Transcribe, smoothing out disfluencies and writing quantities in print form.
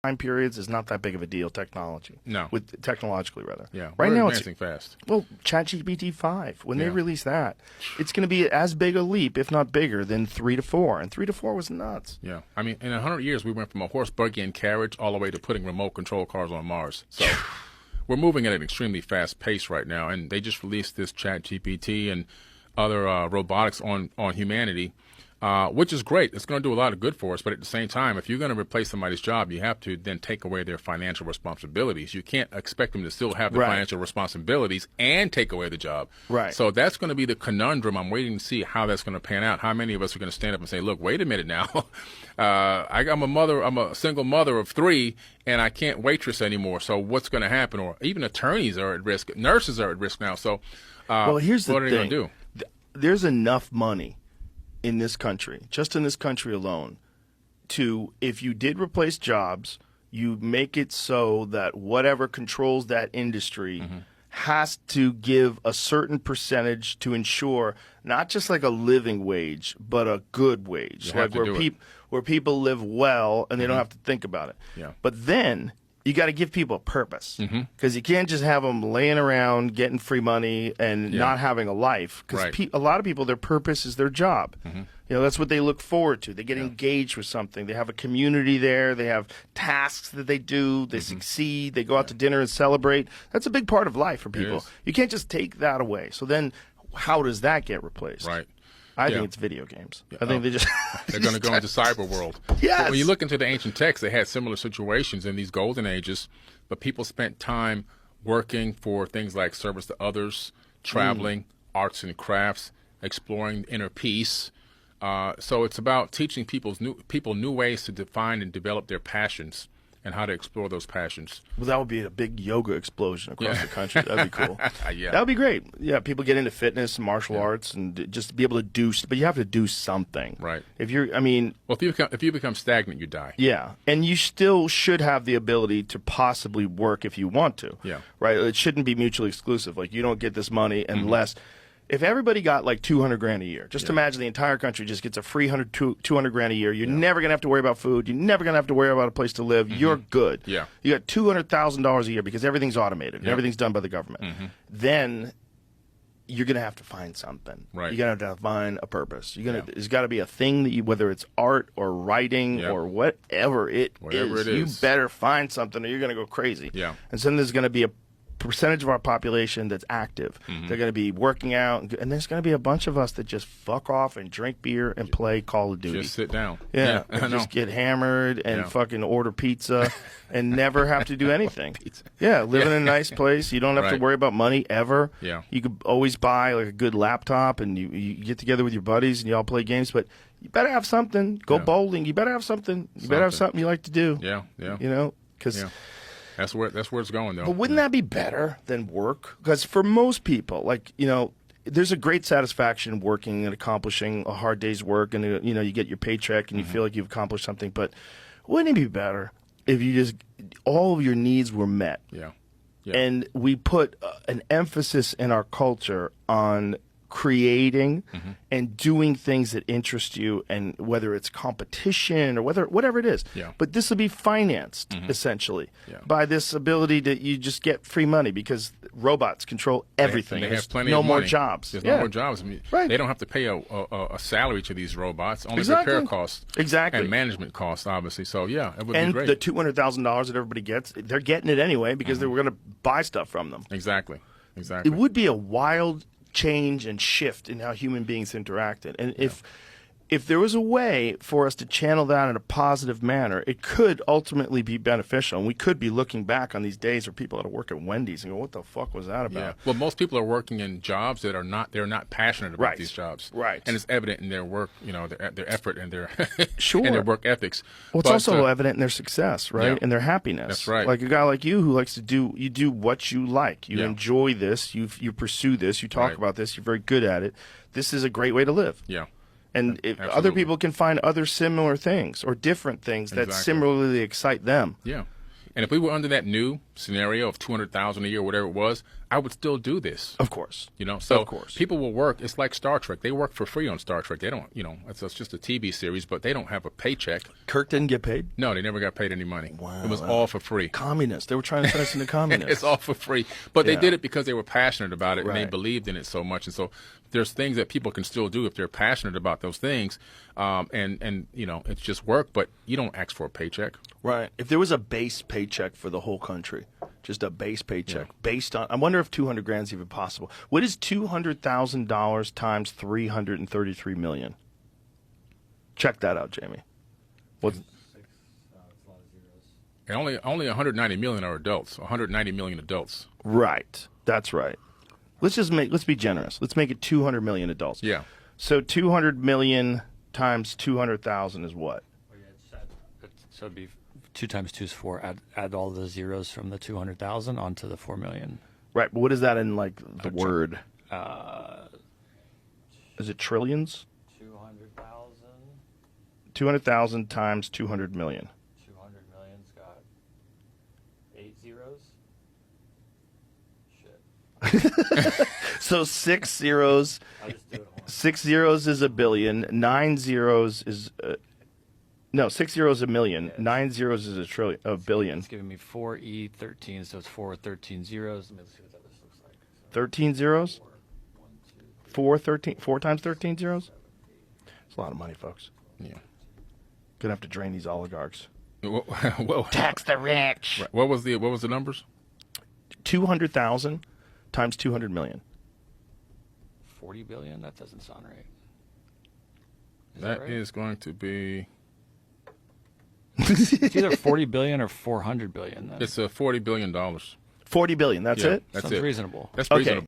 time periods is not that big of a deal technologically rather. Yeah. Right We're now advancing fast. Well, ChatGPT 5, when they release that, it's going to be as big a leap, if not bigger, than 3 to 4. And 3 to 4 was nuts. Yeah. I mean, in 100 years, we went from a horse, buggy, and carriage all the way to putting remote control cars on Mars. So we're moving at an extremely fast pace right now. And they just released this ChatGPT and other robotics on humanity. Which is great. It's going to do a lot of good for us. But at the same time, if you're going to replace somebody's job, you have to then take away their financial responsibilities. You can't expect them to still have the financial responsibilities and take away the job. Right. So that's going to be the conundrum. I'm waiting to see how that's going to pan out. How many of us are going to stand up and say, look, wait a minute now. I'm a single mother of 3, and I can't waitress anymore. So what's going to happen? Or even attorneys are at risk. Nurses are at risk now. So well, here's the what are they thing. going to do? There's enough money in this country, just in this country alone, to, if you did replace jobs, you make it so that whatever controls that industry has to give a certain percentage to ensure not just like a living wage, but a good wage, like where people live well and they don't have to think about it. Yeah. But then you got to give people a purpose, because you can't just have them laying around getting free money and not having a life. Because a lot of people, their purpose is their job. You know, that's what they look forward to. They get engaged with something. They have a community there. They have tasks that they do. They succeed. They go out to dinner and celebrate. That's a big part of life for people. You can't just take that away. So then how does that get replaced? Right. I think it's video games. I think they just they're going to go into cyber world. Yes. But when you look into the ancient texts, they had similar situations in these golden ages, but people spent time working for things like service to others, traveling, arts and crafts, exploring inner peace. So it's about teaching people new ways to define and develop their passions and how to explore those passions. Well, that would be a big yoga explosion across the country. That'd be cool. Yeah. That would be great. Yeah, people get into fitness and martial arts and just be able to do, but you have to do something. Right. If you're, I mean, well, if you become stagnant, you die. Yeah, and you still should have the ability to possibly work if you want to. Yeah. Right. It shouldn't be mutually exclusive. Like, you don't get this money unless. If everybody got like $200,000 a year, just imagine the entire country just gets a free $200,000 a year. You're never going to have to worry about food. You're never going to have to worry about a place to live. You're good. Yeah. You got $200,000 a year because everything's automated. And everything's done by the government. Then you're going to have to find something. Right. You're going to have to find a purpose. There's got to be a thing that whether it's art or writing or whatever it is, you better find something or you're going to go crazy. Yeah. And so then there's going to be a percentage of our population that's active. They're going to be working out, and there's going to be a bunch of us that just fuck off and drink beer and play Call of Duty. Just sit down. Yeah, and just get hammered and fucking order pizza and never have to do anything. Yeah, live in a nice place. You don't have to worry about money ever. Yeah. You could always buy like a good laptop, and you get together with your buddies and you all play games, but you better have something. Go bowling. You better have something. You better have something you like to do. Yeah, yeah. You know, because... That's where it's going, though. But wouldn't that be better than work? Because for most people, like, you know, there's a great satisfaction working and accomplishing a hard day's work, and you know, you get your paycheck and you feel like you've accomplished something. But wouldn't it be better if you just all of your needs were met? Yeah. And we put an emphasis in our culture on creating and doing things that interest you, and whether it's competition or whatever it is. Yeah. But this will be financed essentially by this ability that you just get free money because robots control everything. They have plenty no of more money. jobs. There's no more jobs. I mean, they don't have to pay a salary to these robots. Only repair costs. Exactly. And management costs, obviously. So yeah, it would be great. And the $200,000 that everybody gets, they're getting it anyway because they were going to buy stuff from them. Exactly. It would be a wild change and shift in how human beings interacted. And if there was a way for us to channel that in a positive manner, it could ultimately be beneficial. And we could be looking back on these days where people had to work at Wendy's and go, what the fuck was that about? Yeah. Well, most people are working in jobs that they're not passionate about these jobs. Right. And it's evident in their work, you know, their effort and their and their work ethics. Well, it's also evident in their success, right? And their happiness. That's right. Like a guy like you who likes to you do what you like. You enjoy this, you pursue this, you talk about this, you're very good at it. This is a great way to live. Yeah. And if other people can find other similar things or different things that similarly excite them. Yeah. And if we were under that new scenario of $200,000 a year, whatever it was, I would still do this. Of course. You know, so of course. people will work. It's like Star Trek. They work for free on Star Trek. They don't, it's just a TV series, but they don't have a paycheck. Kirk didn't get paid? No, they never got paid any money. Wow. It was all for free. Communists. They were trying to turn us into communists. It's all for free. But they did it because they were passionate about it, and they Right. believed in it so much. And so there's things that people can still do if they're passionate about those things. And it's just work, but you don't ask for a paycheck. Right. If there was a base paycheck for the whole country, just a base paycheck based on, I wonder if 200 grand is even possible. What is $200,000 times 333 million? Check that out, Jamie. What's And only 190 million are adults. 190 million adults. right? That's right. Let's be generous. Let's make it 200 million adults. Yeah. So 200 million times 200,000 is what? So it'd be 2 times 2 is 4. Add all the zeros from the 200,000 onto the 4 million. Right. But what is that in like the word? Is it trillions? 200,000. 200,000 times 200 million. 200 million's got 8 zeros. Shit. So 6 zeros. I'll just do it once. 6 zeros is a billion. 9 zeros is no. 6 zeros is a million. 9 zeros is a billion. It's giving me 4E13, so it's 4 with 13 zeros. Let me see what that looks like. 13 zeros. 4, 4 times 13 zeros. It's a lot of money, folks. Yeah. Gonna have to drain these oligarchs. Well, Tax the rich. what was the numbers? 200,000 times 200 million. 40 billion? That doesn't sound right. That right? is going to be. It's either 40 billion or 400 billion. Then. It's $40 billion. 40 billion. That's Yeah, it. That's Sounds it. reasonable. That's Okay. reasonable.